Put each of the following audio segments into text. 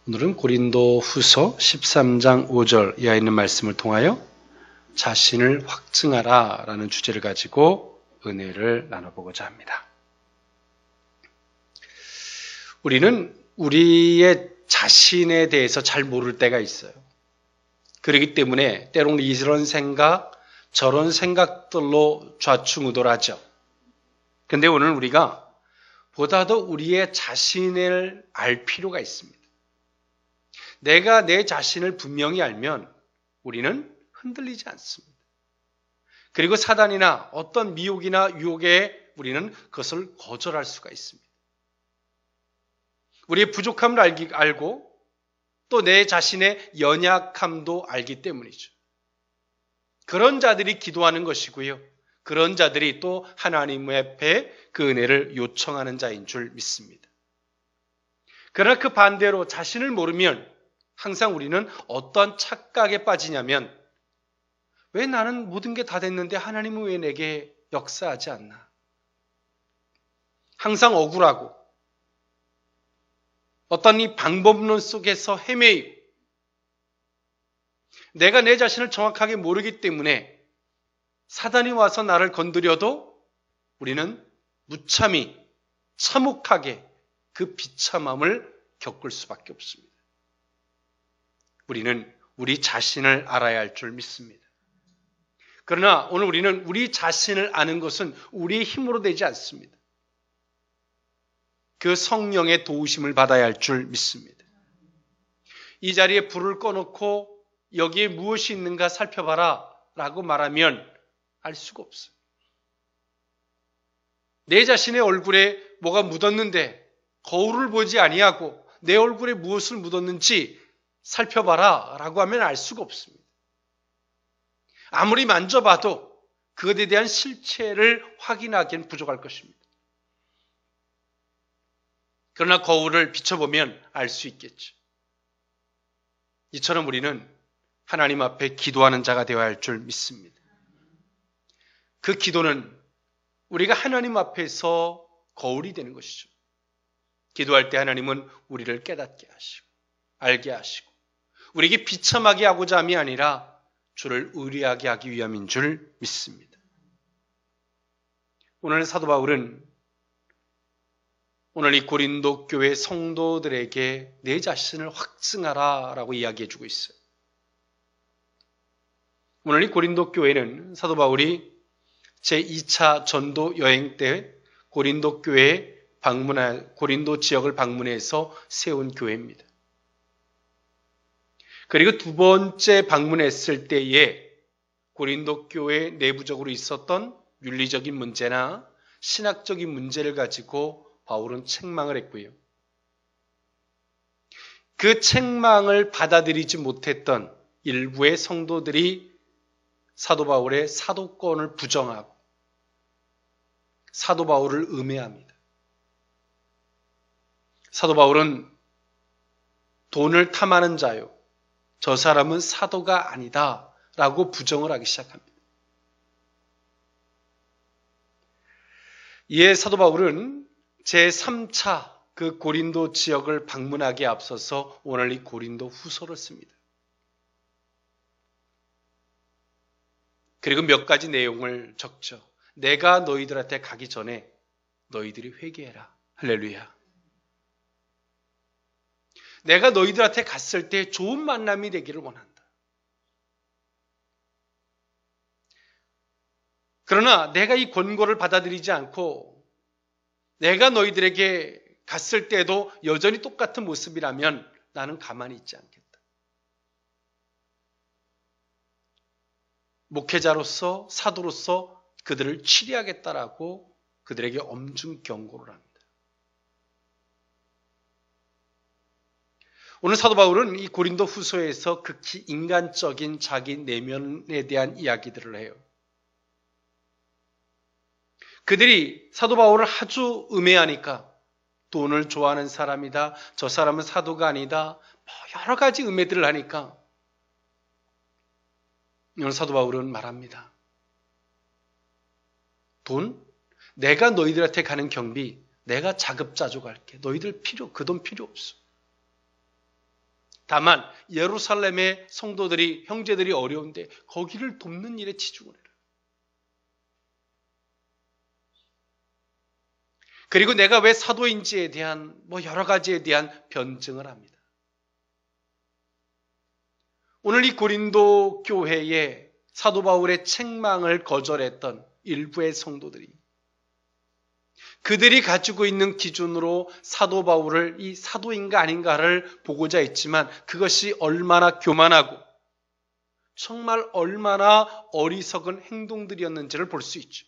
오늘은 고린도 후서 13장 5절 이하에 있는 말씀을 통하여 자신을 확증하라 라는 주제를 가지고 은혜를 나눠보고자 합니다. 우리는 우리의 자신에 대해서 잘 모를 때가 있어요. 그렇기 때문에 때로는 이런 생각, 저런 생각들로 좌충우돌하죠. 그런데 오늘 우리가 보다도 우리의 자신을 알 필요가 있습니다. 내가 내 자신을 분명히 알면 우리는 흔들리지 않습니다. 그리고 사단이나 어떤 미혹이나 유혹에 우리는 그것을 거절할 수가 있습니다. 우리의 부족함을 알고 또 내 자신의 연약함도 알기 때문이죠. 그런 자들이 기도하는 것이고요. 그런 자들이 또 하나님 앞에 그 은혜를 요청하는 자인 줄 믿습니다. 그러나 그 반대로 자신을 모르면 항상 우리는 어떤 착각에 빠지냐면 왜 나는 모든 게 다 됐는데 하나님은 왜 내게 역사하지 않나? 항상 억울하고 어떤 이 방법론 속에서 헤매이고 내가 내 자신을 정확하게 모르기 때문에 사단이 와서 나를 건드려도 우리는 무참히 참혹하게 그 비참함을 겪을 수밖에 없습니다. 우리는 우리 자신을 알아야 할 줄 믿습니다. 그러나 오늘 우리는 우리 자신을 아는 것은 우리의 힘으로 되지 않습니다. 그 성령의 도우심을 받아야 할 줄 믿습니다. 이 자리에 불을 꺼놓고 여기에 무엇이 있는가 살펴봐라 라고 말하면 알 수가 없어요. 내 자신의 얼굴에 뭐가 묻었는데 거울을 보지 아니하고 내 얼굴에 무엇을 묻었는지 살펴봐라 라고 하면 알 수가 없습니다. 아무리 만져봐도 그것에 대한 실체를 확인하기엔 부족할 것입니다. 그러나 거울을 비춰보면 알 수 있겠죠. 이처럼 우리는 하나님 앞에 기도하는 자가 되어야 할 줄 믿습니다. 그 기도는 우리가 하나님 앞에서 거울이 되는 것이죠. 기도할 때 하나님은 우리를 깨닫게 하시고 알게 하시고 우리에게 비참하게 하고자 함이 아니라 주를 의리하게 하기 위함인 줄 믿습니다. 오늘 사도 바울은 오늘 이 고린도 교회 성도들에게 내 자신을 확증하라 라고 이야기해 주고 있어요. 오늘 이 고린도 교회는 사도 바울이 제2차 전도 여행 때 고린도 교회에 고린도 지역을 방문해서 세운 교회입니다. 그리고 두 번째 방문했을 때에 고린도 교회 내부적으로 있었던 윤리적인 문제나 신학적인 문제를 가지고 바울은 책망을 했고요. 그 책망을 받아들이지 못했던 일부의 성도들이 사도 바울의 사도권을 부정하고 사도 바울을 음해합니다. 사도 바울은 돈을 탐하는 자요. 저 사람은 사도가 아니다 라고 부정을 하기 시작합니다. 이에 사도 바울은 제3차 그 고린도 지역을 방문하기에 앞서서 오늘 이 고린도 후서를 씁니다. 그리고 몇 가지 내용을 적죠. 내가 너희들한테 가기 전에 너희들이 회개해라. 할렐루야. 내가 너희들한테 갔을 때 좋은 만남이 되기를 원한다. 그러나 내가 이 권고를 받아들이지 않고 내가 너희들에게 갔을 때도 여전히 똑같은 모습이라면 나는 가만히 있지 않겠다. 목회자로서 사도로서 그들을 치리하겠다라고 그들에게 엄중 경고를 합니다. 오늘 사도 바울은 이 고린도 후서에서 극히 인간적인 자기 내면에 대한 이야기들을 해요. 그들이 사도 바울을 아주 음해하니까 돈을 좋아하는 사람이다. 저 사람은 사도가 아니다. 여러 가지 음해들을 하니까 오늘 사도 바울은 말합니다. 돈? 내가 너희들한테 가는 경비 내가 자급자족할게. 너희들 그 돈 필요 없어. 다만 예루살렘의 성도들이, 형제들이 어려운데 거기를 돕는 일에 치중을 해라. 그리고 내가 왜 사도인지에 대한 여러 가지에 대한 변증을 합니다. 오늘 이 고린도 교회에 사도 바울의 책망을 거절했던 일부의 성도들이 그들이 가지고 있는 기준으로 사도 바울을 이 사도인가 아닌가를 보고자 했지만 그것이 얼마나 교만하고 정말 얼마나 어리석은 행동들이었는지를 볼 수 있죠.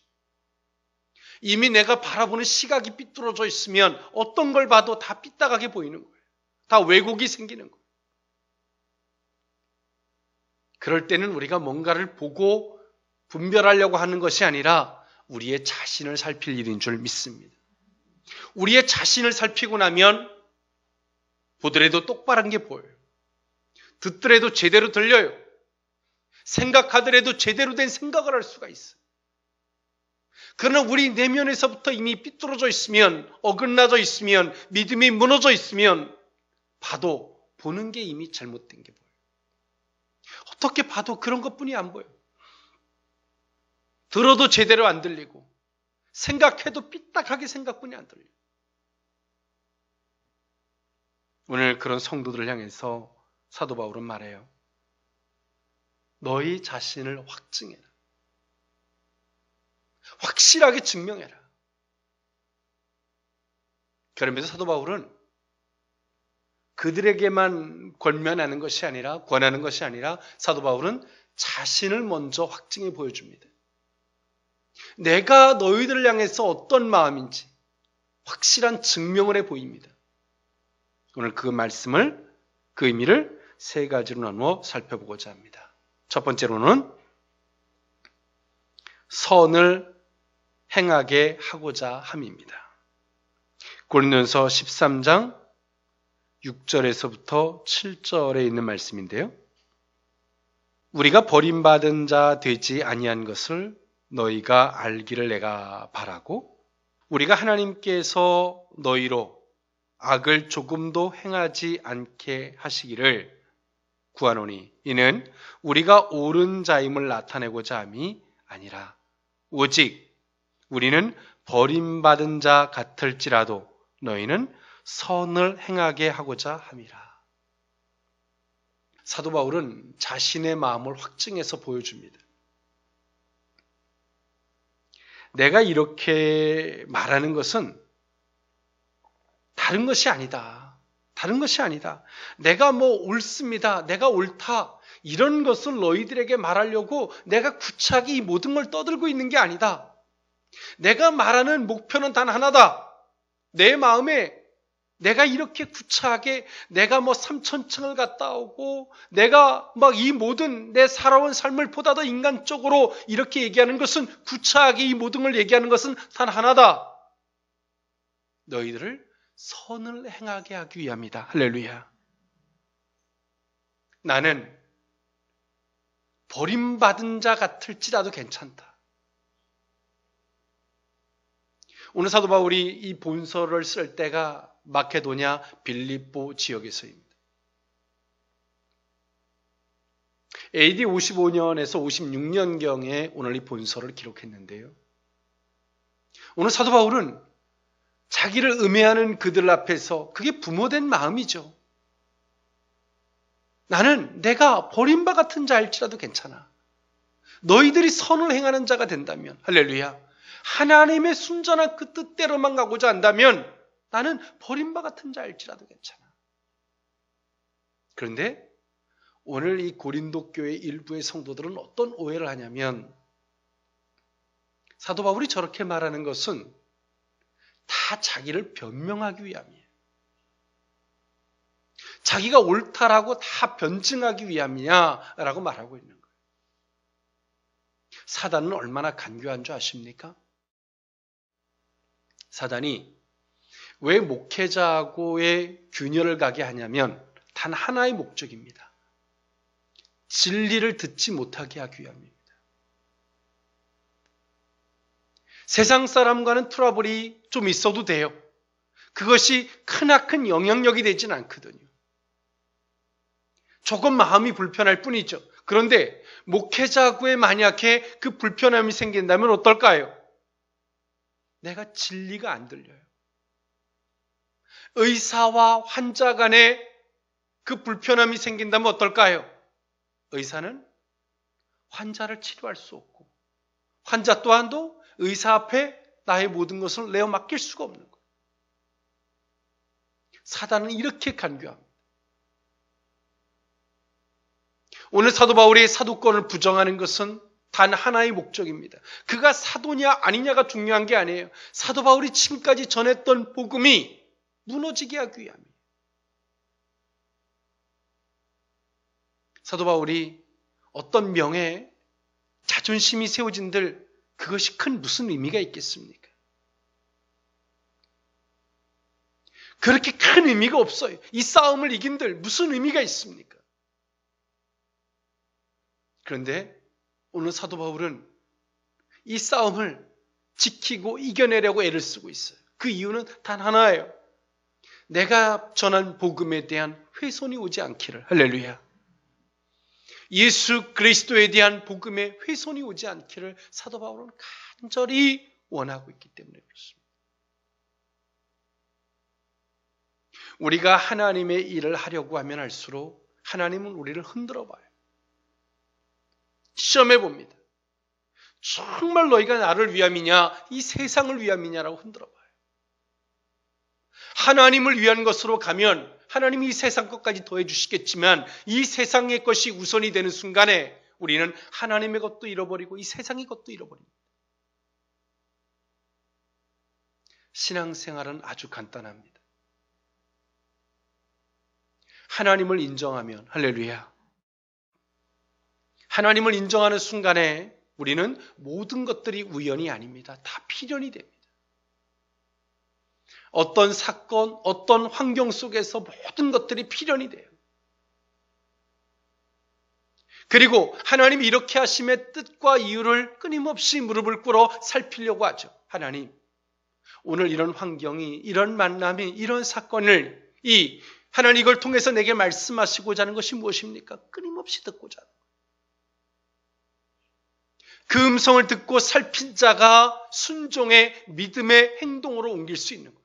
이미 내가 바라보는 시각이 삐뚤어져 있으면 어떤 걸 봐도 다 삐딱하게 보이는 거예요. 다 왜곡이 생기는 거예요. 그럴 때는 우리가 뭔가를 보고 분별하려고 하는 것이 아니라 우리의 자신을 살필 일인 줄 믿습니다. 우리의 자신을 살피고 나면 보더라도 똑바른 게 보여요. 듣더라도 제대로 들려요. 생각하더라도 제대로 된 생각을 할 수가 있어요. 그러나 우리 내면에서부터 이미 삐뚤어져 있으면, 어긋나져 있으면, 믿음이 무너져 있으면 봐도 보는 게 이미 잘못된 게 보여요. 어떻게 봐도 그런 것뿐이 안 보여요. 들어도 제대로 안 들리고 생각해도 삐딱하게 생각뿐이 안 들려요. 오늘 그런 성도들을 향해서 사도 바울은 말해요. 너희 자신을 확증해라. 확실하게 증명해라. 그러면서 사도 바울은 그들에게만 권면하는 것이 아니라, 권하는 것이 아니라 사도 바울은 자신을 먼저 확증해 보여줍니다. 내가 너희들을 향해서 어떤 마음인지 확실한 증명을 해 보입니다. 오늘 그 말씀을, 그 의미를 세 가지로 나누어 살펴보고자 합니다. 첫 번째로는 선을 행하게 하고자 함입니다. 고린도전서 13장 6절에서부터 7절에 있는 말씀인데요. 우리가 버림받은 자 되지 아니한 것을 너희가 알기를 내가 바라고, 우리가 하나님께서 너희로 악을 조금도 행하지 않게 하시기를 구하노니 이는 우리가 옳은 자임을 나타내고자 함이 아니라 오직 우리는 버림받은 자 같을지라도 너희는 선을 행하게 하고자 함이라. 사도 바울은 자신의 마음을 확증해서 보여줍니다. 내가 이렇게 말하는 것은 다른 것이 아니다. 다른 것이 아니다. 내가 옳습니다. 내가 옳다. 이런 것을 너희들에게 말하려고 내가 구차하게 이 모든 걸 떠들고 있는 게 아니다. 내가 말하는 목표는 단 하나다. 내 마음에 내가 이렇게 구차하게 내가 3,000층을 갔다 오고 내가 이 모든 내 살아온 삶을 보다 더 인간적으로 이렇게 얘기하는 것은, 구차하게 이 모든 걸 얘기하는 것은 단 하나다. 너희들을 선을 행하게 하기 위함이다. 할렐루야. 나는 버림받은 자 같을지라도 괜찮다. 오늘 사도 바울이 이 본서를 쓸 때가 마케도냐 빌립보 지역에서입니다. AD 55년에서 56년경에 오늘 이 본서를 기록했는데요. 오늘 사도 바울은 자기를 음해하는 그들 앞에서, 그게 부모된 마음이죠. 나는 내가 버림바 같은 자일지라도 괜찮아. 너희들이 선을 행하는 자가 된다면, 할렐루야, 하나님의 순전한 그 뜻대로만 가고자 한다면 나는 버림바 같은 자일지라도 괜찮아. 그런데 오늘 이 고린도 교회 일부의 성도들은 어떤 오해를 하냐면, 사도 바울이 저렇게 말하는 것은 다 자기를 변명하기 위함이에요. 자기가 옳다라고 다 변증하기 위함이냐라고 말하고 있는 거예요. 사단은 얼마나 간교한 줄 아십니까? 사단이 왜 목회자하고의 균열을 가게 하냐면 단 하나의 목적입니다. 진리를 듣지 못하게 하기 위함입니다. 세상 사람과는 트러블이 좀 있어도 돼요. 그것이 크나큰 영향력이 되진 않거든요. 조금 마음이 불편할 뿐이죠. 그런데 목회자구에 만약에 그 불편함이 생긴다면 어떨까요? 내가 진리가 안 들려요. 의사와 환자 간에 그 불편함이 생긴다면 어떨까요? 의사는 환자를 치료할 수 없고 환자 또한도 의사 앞에 나의 모든 것을 내어 맡길 수가 없는 거예요. 사단은 이렇게 간교합니다. 오늘 사도 바울이 사도권을 부정하는 것은 단 하나의 목적입니다. 그가 사도냐 아니냐가 중요한 게 아니에요. 사도 바울이 지금까지 전했던 복음이 무너지게 하기 위함이에요. 사도 바울이 어떤 명예, 자존심이 세워진들 그것이 큰 무슨 의미가 있겠습니까? 그렇게 큰 의미가 없어요. 이 싸움을 이긴들 무슨 의미가 있습니까? 그런데 오늘 사도 바울은 이 싸움을 지키고 이겨내려고 애를 쓰고 있어요. 그 이유는 단 하나예요. 내가 전한 복음에 대한 훼손이 오지 않기를. 할렐루야. 예수 그리스도에 대한 복음에 훼손이 오지 않기를 사도 바울은 간절히 원하고 있기 때문에 그렇습니다. 우리가 하나님의 일을 하려고 하면 할수록 하나님은 우리를 흔들어 봐요. 시험해 봅니다. 정말 너희가 나를 위함이냐 이 세상을 위함이냐라고 흔들어 봐요. 하나님을 위한 것으로 가면 하나님이 이 세상 것까지 더해 주시겠지만 이 세상의 것이 우선이 되는 순간에 우리는 하나님의 것도 잃어버리고 이 세상의 것도 잃어버립니다. 신앙생활은 아주 간단합니다. 하나님을 인정하면 할렐루야. 하나님을 인정하는 순간에 우리는 모든 것들이 우연이 아닙니다. 다 필연이 됩니다. 어떤 사건, 어떤 환경 속에서 모든 것들이 필연이 돼요. 그리고 하나님이 이렇게 하심의 뜻과 이유를 끊임없이 무릎을 꿇어 살피려고 하죠. 하나님, 오늘 이런 환경이, 이런 만남이, 이런 사건을 하나님 이걸 통해서 내게 말씀하시고자 하는 것이 무엇입니까? 끊임없이 듣고자 하는 거예요. 그 음성을 듣고 살핀 자가 순종의 믿음의 행동으로 옮길 수 있는 거예요.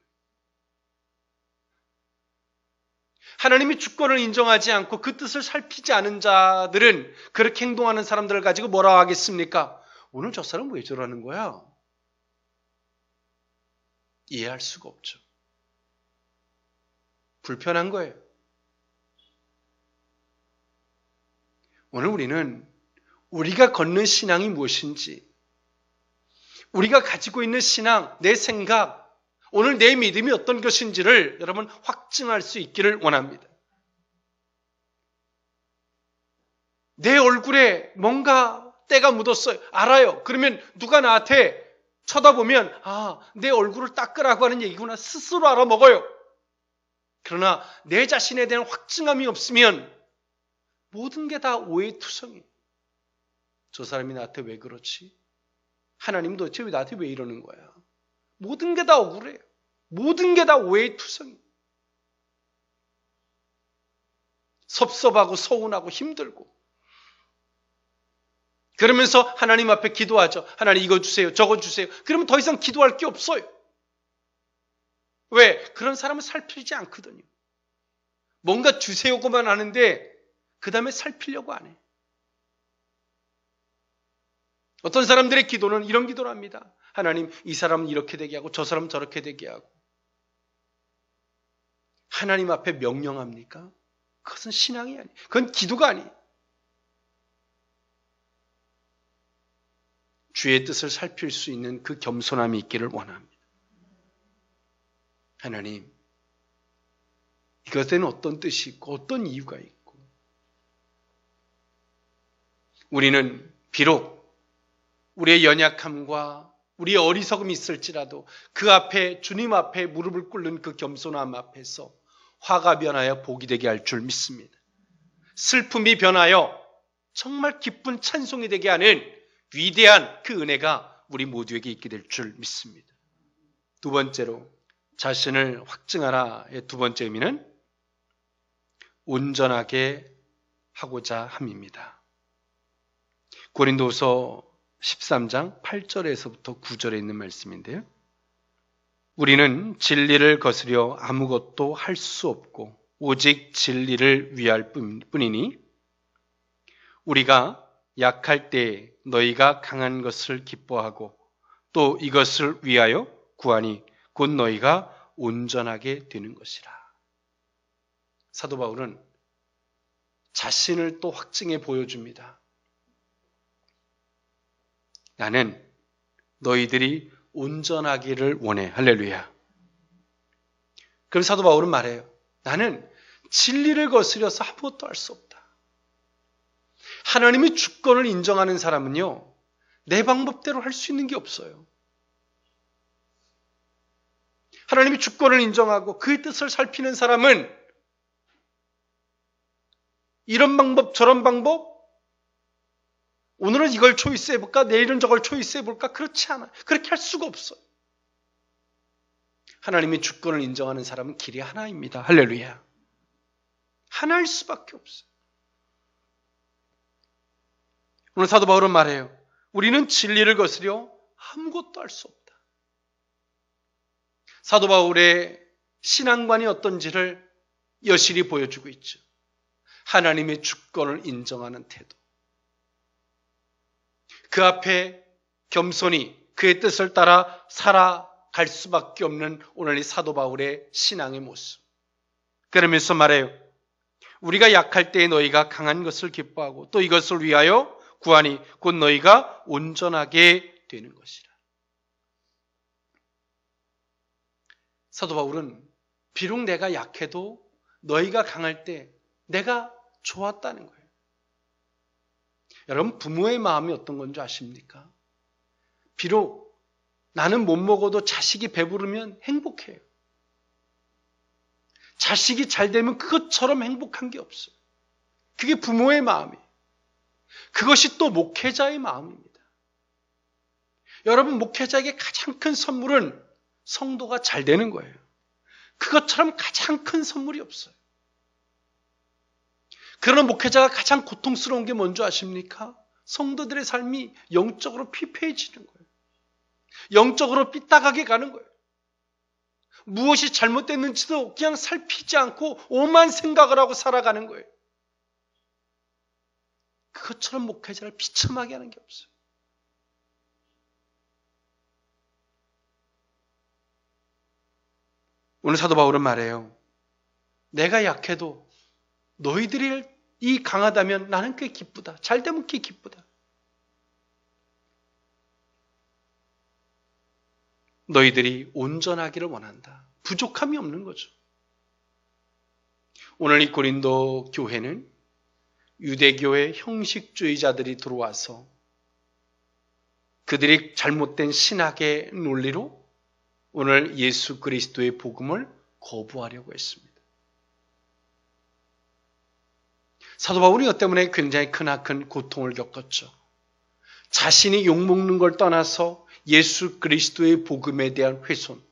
하나님이 주권을 인정하지 않고 그 뜻을 살피지 않은 자들은 그렇게 행동하는 사람들을 가지고 뭐라 하겠습니까? 오늘 저 사람 왜 저러는 거야? 이해할 수가 없죠. 불편한 거예요. 오늘 우리는 우리가 걷는 신앙이 무엇인지, 우리가 가지고 있는 신앙, 내 생각, 오늘 내 믿음이 어떤 것인지를 여러분 확증할 수 있기를 원합니다. 내 얼굴에 뭔가 때가 묻었어요. 알아요. 그러면 누가 나한테 쳐다보면 내 얼굴을 닦으라고 하는 얘기구나 스스로 알아먹어요. 그러나 내 자신에 대한 확증함이 없으면 모든 게 다 오해의 투성이에요. 저 사람이 나한테 왜 그렇지? 하나님 도대체 나한테 왜 이러는 거야? 모든 게 다 억울해요. 모든 게 다 오해의 투성이에요. 섭섭하고 서운하고 힘들고 그러면서 하나님 앞에 기도하죠. 하나님 이거 주세요. 저거 주세요. 그러면 더 이상 기도할 게 없어요. 왜? 그런 사람은 살피지 않거든요. 뭔가 주세요고만 하는데 그 다음에 살피려고 안 해. 어떤 사람들의 기도는 이런 기도를 합니다. 하나님 이 사람은 이렇게 되게 하고 저 사람은 저렇게 되게 하고. 하나님 앞에 명령합니까? 그것은 신앙이 아니에요. 그건 기도가 아니에요. 주의 뜻을 살필 수 있는 그 겸손함이 있기를 원합니다. 하나님, 이것에는 어떤 뜻이 있고 어떤 이유가 있고 우리는 비록 우리의 연약함과 우리의 어리석음이 있을지라도 그 앞에 주님 앞에 무릎을 꿇는 그 겸손함 앞에서 화가 변하여 복이 되게 할 줄 믿습니다. 슬픔이 변하여 정말 기쁜 찬송이 되게 하는 위대한 그 은혜가 우리 모두에게 있게 될 줄 믿습니다. 두 번째로 자신을 확증하라의 두 번째 의미는 온전하게 하고자 함입니다. 고린도후서 13장 8절에서부터 9절에 있는 말씀인데요. 우리는 진리를 거스려 아무것도 할 수 없고 오직 진리를 위할 뿐이니 우리가 약할 때 너희가 강한 것을 기뻐하고 또 이것을 위하여 구하니 곧 너희가 온전하게 되는 것이라. 사도 바울은 자신을 또 확증해 보여줍니다. 나는 너희들이 온전하기를 원해. 할렐루야. 그럼 사도 바울은 말해요. 나는 진리를 거스려서 아무것도 할 수 없다. 하나님의 주권을 인정하는 사람은요, 내 방법대로 할 수 있는 게 없어요. 하나님의 주권을 인정하고 그의 뜻을 살피는 사람은 이런 방법, 저런 방법, 오늘은 이걸 초이스해볼까? 내일은 저걸 초이스해볼까? 그렇지 않아요. 그렇게 할 수가 없어요. 하나님의 주권을 인정하는 사람은 길이 하나입니다. 할렐루야. 하나일 수밖에 없어요. 오늘 사도 바울은 말해요. 우리는 진리를 거스려 아무것도 할 수 없다. 사도 바울의 신앙관이 어떤지를 여실히 보여주고 있죠. 하나님의 주권을 인정하는 태도. 그 앞에 겸손히 그의 뜻을 따라 살아갈 수밖에 없는 오늘 이 사도 바울의 신앙의 모습. 그러면서 말해요. 우리가 약할 때에 너희가 강한 것을 기뻐하고 또 이것을 위하여 구하니 곧 너희가 온전하게 되는 것이라. 사도 바울은 비록 내가 약해도 너희가 강할 때 내가 좋았다는 거예요. 여러분, 부모의 마음이 어떤 건지 아십니까? 비록 나는 못 먹어도 자식이 배부르면 행복해요. 자식이 잘 되면 그것처럼 행복한 게 없어요. 그게 부모의 마음이에요. 그것이 또 목회자의 마음입니다. 여러분, 목회자에게 가장 큰 선물은 성도가 잘 되는 거예요. 그것처럼 가장 큰 선물이 없어요. 그러나 목회자가 가장 고통스러운 게 뭔지 아십니까? 성도들의 삶이 영적으로 피폐해지는 거예요. 영적으로 삐딱하게 가는 거예요. 무엇이 잘못됐는지도 그냥 살피지 않고 오만 생각을 하고 살아가는 거예요. 그것처럼 목회자를 비참하게 하는 게 없어요. 오늘 사도 바울은 말해요. 내가 약해도 너희들이 이 강하다면 나는 꽤 기쁘다. 잘 되면 꽤 기쁘다. 너희들이 온전하기를 원한다. 부족함이 없는 거죠. 오늘 이 고린도 교회는 유대교의 형식주의자들이 들어와서 그들이 잘못된 신학의 논리로 오늘 예수 그리스도의 복음을 거부하려고 했습니다. 사도 바울이 이것 때문에 굉장히 크나큰 고통을 겪었죠. 자신이 욕먹는 걸 떠나서 예수 그리스도의 복음에 대한 훼손.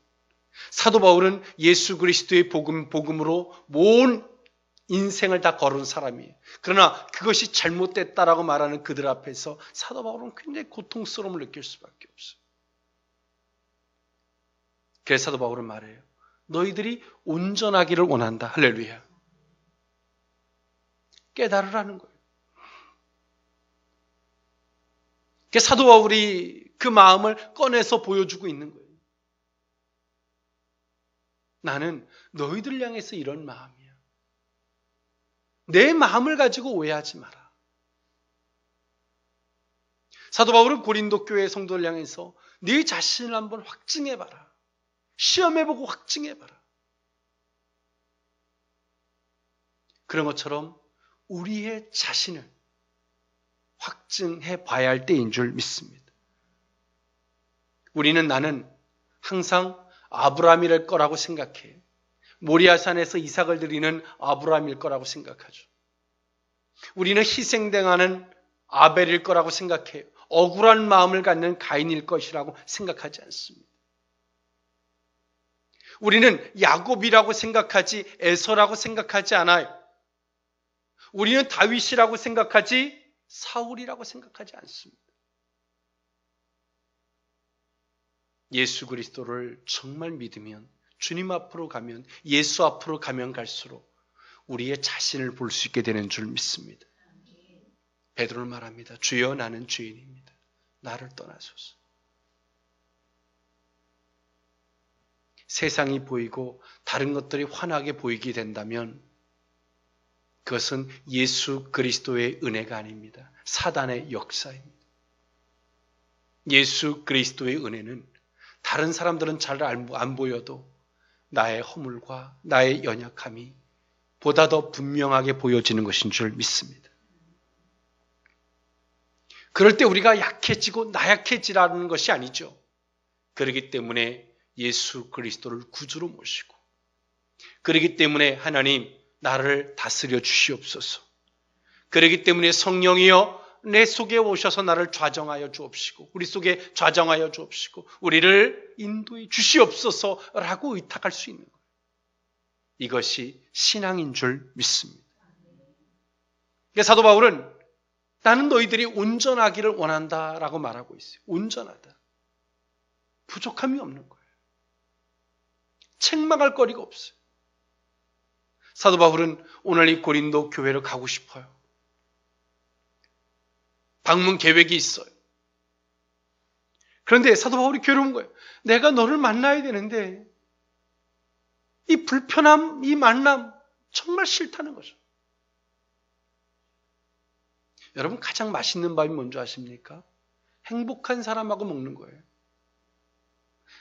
사도 바울은 예수 그리스도의 복음으로 모든 인생을 다 걸은 사람이에요. 그러나 그것이 잘못됐다라고 말하는 그들 앞에서 사도 바울은 굉장히 고통스러움을 느낄 수밖에 없어요. 그래서 사도 바울은 말해요. 너희들이 온전하기를 원한다. 할렐루야. 깨달으라는 거예요. 사도 바울이 그 마음을 꺼내서 보여주고 있는 거예요. 나는 너희들 향해서 이런 마음이야. 내 마음을 가지고 오해하지 마라. 사도 바울은 고린도 교회 성도를 향해서 네 자신을 한번 확증해봐라. 시험해보고 확증해봐라. 그런 것처럼 우리의 자신을 확증해 봐야 할 때인 줄 믿습니다. 나는 항상 아브라함일 거라고 생각해요. 모리아산에서 이삭을 드리는 아브라함일 거라고 생각하죠. 우리는 희생당하는 아벨일 거라고 생각해요. 억울한 마음을 갖는 가인일 것이라고 생각하지 않습니다. 우리는 야곱이라고 생각하지 에서라고 생각하지 않아요. 우리는 다윗이라고 생각하지 사울이라고 생각하지 않습니다. 예수 그리스도를 정말 믿으면, 주님 앞으로 가면, 예수 앞으로 가면 갈수록 우리의 자신을 볼 수 있게 되는 줄 믿습니다. 베드로는 말합니다. 주여, 나는 죄인입니다. 나를 떠나소서. 세상이 보이고 다른 것들이 환하게 보이게 된다면 그것은 예수 그리스도의 은혜가 아닙니다. 사단의 역사입니다. 예수 그리스도의 은혜는 다른 사람들은 잘 안 보여도 나의 허물과 나의 연약함이 보다 더 분명하게 보여지는 것인 줄 믿습니다. 그럴 때 우리가 약해지고 나약해지라는 것이 아니죠. 그렇기 때문에 예수 그리스도를 구주로 모시고, 그렇기 때문에 하나님 나를 다스려 주시옵소서. 그렇기 때문에 성령이여 내 속에 오셔서 나를 좌정하여 주옵시고, 우리 속에 좌정하여 주옵시고, 우리를 인도해 주시옵소서라고 의탁할 수 있는 거예요. 이것이 신앙인 줄 믿습니다. 사도 바울은 나는 너희들이 온전하기를 원한다라고 말하고 있어요. 온전하다. 부족함이 없는 거예요. 책망할 거리가 없어요. 사도 바울은 오늘 이 고린도 교회로 가고 싶어요. 방문 계획이 있어요. 그런데 사도 바울이 괴로운 거예요. 내가 너를 만나야 되는데 이 불편함, 이 만남 정말 싫다는 거죠. 여러분, 가장 맛있는 밥이 뭔지 아십니까? 행복한 사람하고 먹는 거예요.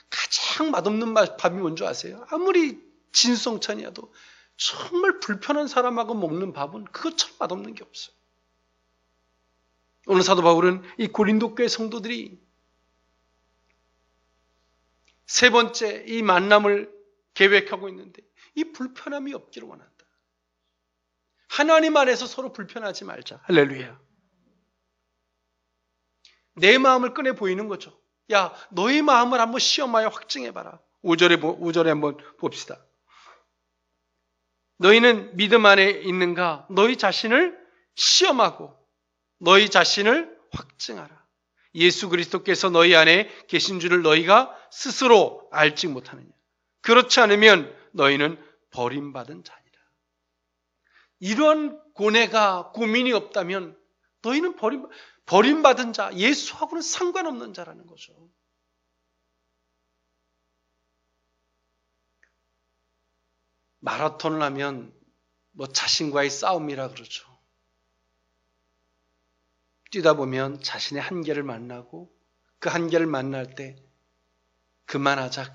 가장 맛없는 밥이 뭔지 아세요? 아무리 진성찬이어도 정말 불편한 사람하고 먹는 밥은 그것처럼 맛없는 게 없어요. 오늘 사도 바울은 이 고린도 교회 성도들이 세 번째 이 만남을 계획하고 있는데 이 불편함이 없기를 원한다. 하나님 안에서 서로 불편하지 말자. 할렐루야. 내 마음을 꺼내 보이는 거죠. 야, 너의 마음을 한번 시험하여 확증해봐라. 5절에 한번 봅시다. 너희는 믿음 안에 있는가? 너희 자신을 시험하고 너희 자신을 확증하라. 예수 그리스도께서 너희 안에 계신 줄을 너희가 스스로 알지 못하느냐? 그렇지 않으면 너희는 버림받은 자니라. 이러한 고뇌가 고민이 없다면 너희는 버림받은 자, 예수하고는 상관없는 자라는 거죠. 마라톤을 하면 자신과의 싸움이라 그러죠. 뛰다 보면 자신의 한계를 만나고 그 한계를 만날 때 그만하자.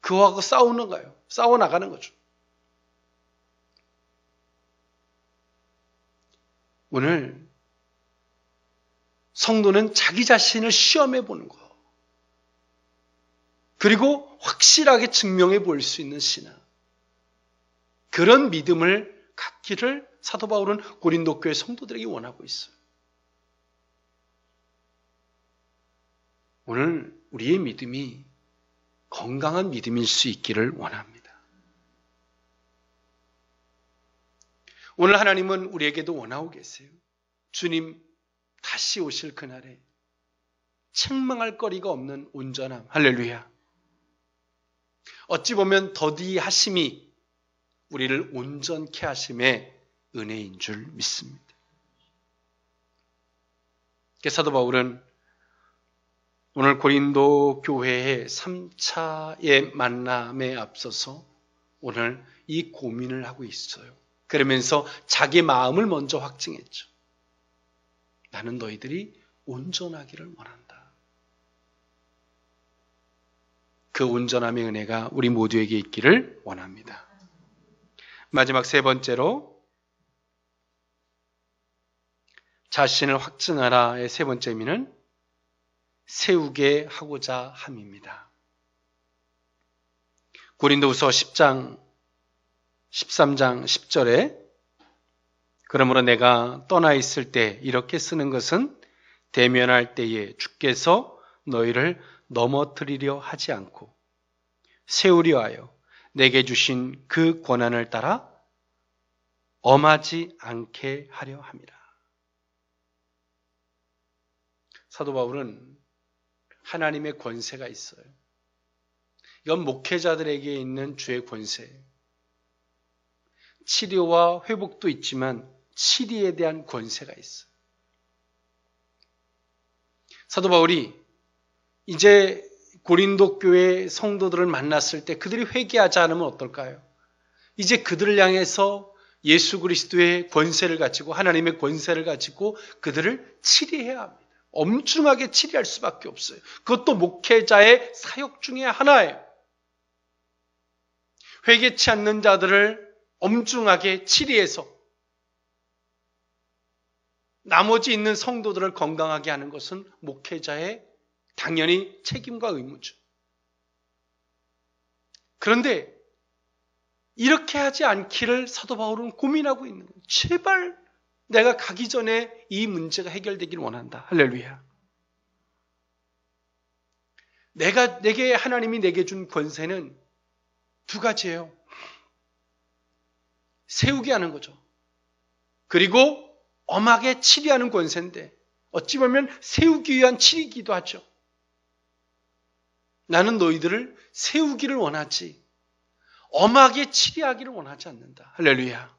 그거하고 싸우는 거예요. 싸워나가는 거죠. 오늘 성도는 자기 자신을 시험해 보는 거. 그리고 확실하게 증명해 볼 수 있는 신앙. 그런 믿음을 갖기를 사도 바울은 고린도 교회 성도들에게 원하고 있어요. 오늘 우리의 믿음이 건강한 믿음일 수 있기를 원합니다. 오늘 하나님은 우리에게도 원하고 계세요. 주님 다시 오실 그날에 책망할 거리가 없는 온전함. 할렐루야. 어찌 보면 더디하심이 우리를 온전케 하심의 은혜인 줄 믿습니다. 사도 바울은 오늘 고린도 교회의 3차의 만남에 앞서서 오늘 이 고민을 하고 있어요. 그러면서 자기 마음을 먼저 확증했죠. 나는 너희들이 온전하기를 원한다. 그 온전함의 은혜가 우리 모두에게 있기를 원합니다. 마지막 세 번째로 자신을 확증하라의 세 번째 의미는 세우게 하고자 함입니다. 고린도후서 10장 13장 10절에 그러므로 내가 떠나 있을 때 이렇게 쓰는 것은 대면할 때에 주께서 너희를 넘어뜨리려 하지 않고 세우려 하여 내게 주신 그 권한을 따라 엄하지 않게 하려 함이라. 사도 바울은 하나님의 권세가 있어요. 이건 목회자들에게 있는 주의 권세. 치료와 회복도 있지만 치리에 대한 권세가 있어요. 사도 바울이 이제 고린도 교회 성도들을 만났을 때 그들이 회개하지 않으면 어떨까요? 이제 그들을 향해서 예수 그리스도의 권세를 가지고 하나님의 권세를 가지고 그들을 치리해야 합니다. 엄중하게 치리할 수밖에 없어요. 그것도 목회자의 사역 중에 하나예요. 회개치 않는 자들을 엄중하게 치리해서 나머지 있는 성도들을 건강하게 하는 것은 목회자의 당연히 책임과 의무죠. 그런데 이렇게 하지 않기를 사도 바울은 고민하고 있는 거예요. 제발 내가 가기 전에 이 문제가 해결되길 원한다. 할렐루야. 내게 하나님이 내게 준 권세는 두 가지예요. 세우게 하는 거죠. 그리고 엄하게 치리하는 권세인데 어찌 보면 세우기 위한 치리기도 하죠. 나는 너희들을 세우기를 원하지 엄하게 치리하기를 원하지 않는다. 할렐루야.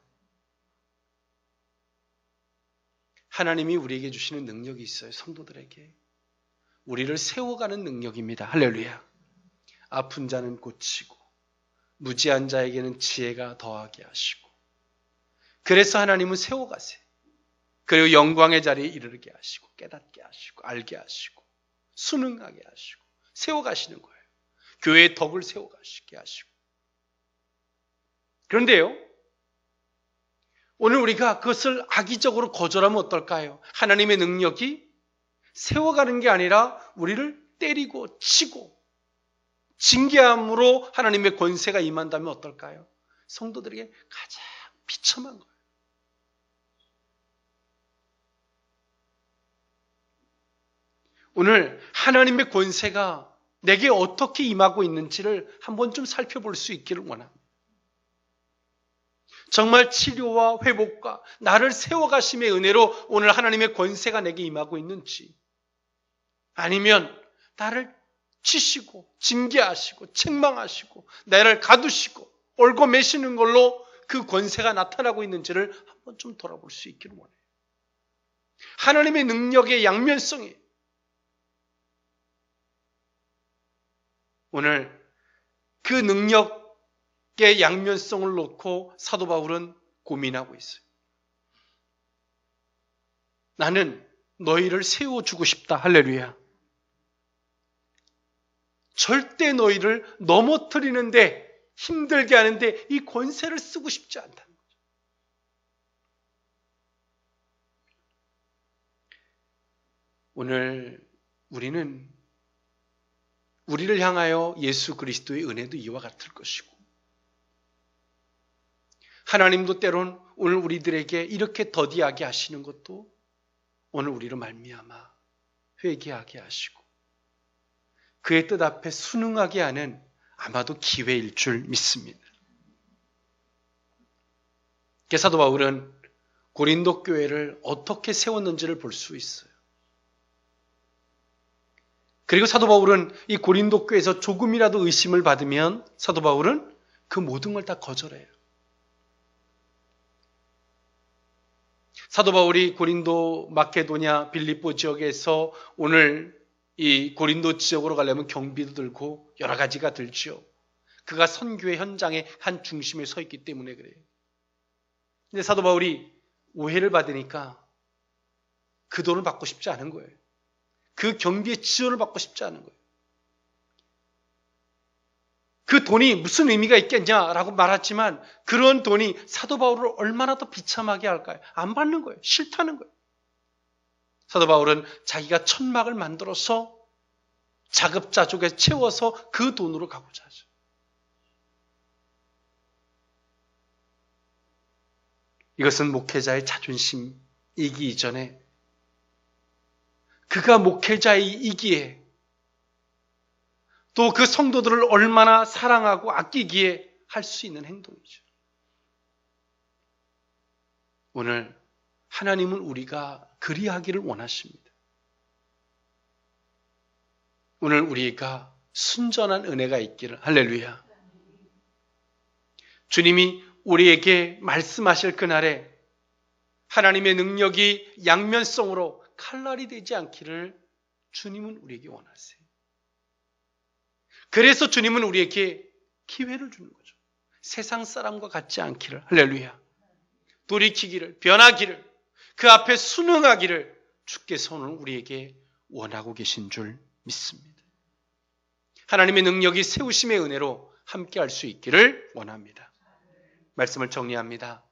하나님이 우리에게 주시는 능력이 있어요. 성도들에게. 우리를 세워가는 능력입니다. 할렐루야. 아픈 자는 고치고 무지한 자에게는 지혜가 더하게 하시고 그래서 하나님은 세워가세요. 그리고 영광의 자리에 이르게 하시고 깨닫게 하시고 알게 하시고 순응하게 하시고 세워가시는 거예요. 교회의 덕을 세워가시게 하시고. 그런데요, 오늘 우리가 그것을 악의적으로 거절하면 어떨까요? 하나님의 능력이 세워가는 게 아니라 우리를 때리고 치고 징계함으로 하나님의 권세가 임한다면 어떨까요? 성도들에게 가장 비참한 거예요. 오늘 하나님의 권세가 내게 어떻게 임하고 있는지를 한번 좀 살펴볼 수 있기를 원합니다. 정말 치료와 회복과 나를 세워가심의 은혜로 오늘 하나님의 권세가 내게 임하고 있는지, 아니면 나를 치시고 징계하시고 책망하시고 나를 가두시고 얽어매시는 걸로 그 권세가 나타나고 있는지를 한번 좀 돌아볼 수 있기를 원해요. 하나님의 능력의 양면성이 오늘 그 능력의 양면성을 놓고 사도 바울은 고민하고 있어요. 나는 너희를 세워주고 싶다. 할렐루야. 절대 너희를 넘어뜨리는데 힘들게 하는데 이 권세를 쓰고 싶지 않다는 거죠. 오늘 우리를 향하여 예수 그리스도의 은혜도 이와 같을 것이고 하나님도 때론 오늘 우리들에게 이렇게 더디하게 하시는 것도 오늘 우리로 말미암아 회개하게 하시고 그의 뜻 앞에 순응하게 하는 아마도 기회일 줄 믿습니다. 사도 바울은 고린도 교회를 어떻게 세웠는지를 볼 수 있어요. 그리고 사도 바울은 이 고린도 교회에서 조금이라도 의심을 받으면 사도 바울은 그 모든 걸 다 거절해요. 사도 바울이 고린도, 마케도냐, 빌립보 지역에서 오늘 이 고린도 지역으로 가려면 경비도 들고 여러 가지가 들죠. 그가 선교의 현장의 한 중심에 서 있기 때문에 그래요. 근데 사도 바울이 오해를 받으니까 그 돈을 받고 싶지 않은 거예요. 그 경비의 지원을 받고 싶지 않은 거예요. 그 돈이 무슨 의미가 있겠냐라고 말했지만 그런 돈이 사도 바울을 얼마나 더 비참하게 할까요? 안 받는 거예요. 싫다는 거예요. 사도 바울은 자기가 천막을 만들어서 자급자족에 채워서 그 돈으로 가고자 하죠. 이것은 목회자의 자존심이기 이전에 그가 목회자이기에 또 그 성도들을 얼마나 사랑하고 아끼기에 할 수 있는 행동이죠. 오늘 하나님은 우리가 그리하기를 원하십니다. 오늘 우리가 순전한 은혜가 있기를. 할렐루야. 주님이 우리에게 말씀하실 그날에 하나님의 능력이 양면성으로 칼날이 되지 않기를 주님은 우리에게 원하세요. 그래서 주님은 우리에게 기회를 주는 거죠. 세상 사람과 같지 않기를. 할렐루야. 돌이키기를, 변하기를, 그 앞에 순응하기를 주께서는 우리에게 원하고 계신 줄 믿습니다. 하나님의 능력이 세우심의 은혜로 함께 할 수 있기를 원합니다. 말씀을 정리합니다.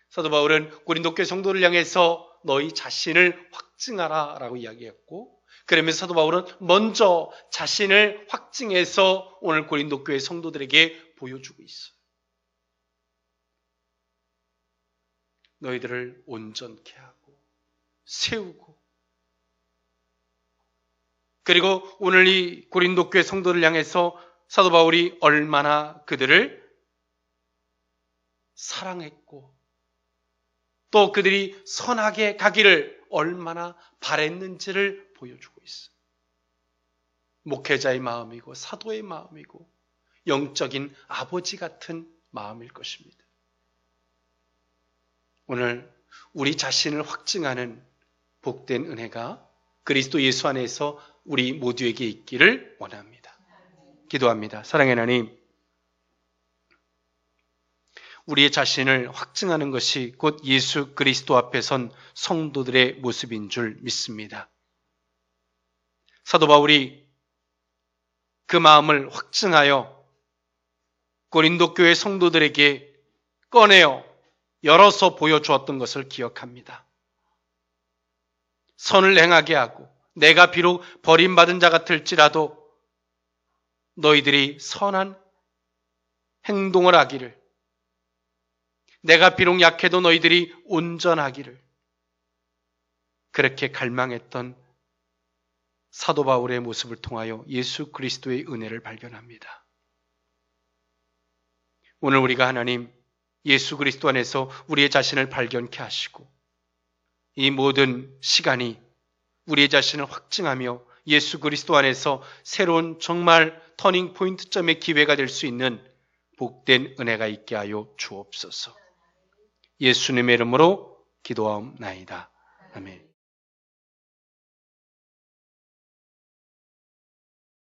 사도 바울은 고린도 교회 성도를 향해서 너희 자신을 확증하라 라고 이야기했고, 그러면서 사도 바울은 먼저 자신을 확증해서 오늘 고린도 교회 성도들에게 보여주고 있어요. 너희들을 온전케 하고 세우고, 그리고 오늘 이 고린도 교회 성도를 향해서 사도 바울이 얼마나 그들을 사랑했고 또 그들이 선하게 가기를 얼마나 바랬는지를 보여주고 있어요. 목회자의 마음이고 사도의 마음이고 영적인 아버지 같은 마음일 것입니다. 오늘 우리 자신을 확증하는 복된 은혜가 그리스도 예수 안에서 우리 모두에게 있기를 원합니다. 기도합니다. 사랑의 하나님, 우리의 자신을 확증하는 것이 곧 예수 그리스도 앞에 선 성도들의 모습인 줄 믿습니다. 사도 바울이 그 마음을 확증하여 고린도 교회 성도들에게 꺼내어 열어서 보여주었던 것을 기억합니다. 선을 행하게 하고 내가 비록 버림받은 자 같을지라도 너희들이 선한 행동을 하기를, 내가 비록 약해도 너희들이 온전하기를, 그렇게 갈망했던 사도 바울의 모습을 통하여 예수 그리스도의 은혜를 발견합니다. 오늘 우리가 하나님 예수 그리스도 안에서 우리의 자신을 발견케 하시고 이 모든 시간이 우리의 자신을 확증하며 예수 그리스도 안에서 새로운 정말 터닝 포인트점의 기회가 될 수 있는 복된 은혜가 있게 하여 주옵소서. 예수님의 이름으로 기도하옵나이다. 아멘.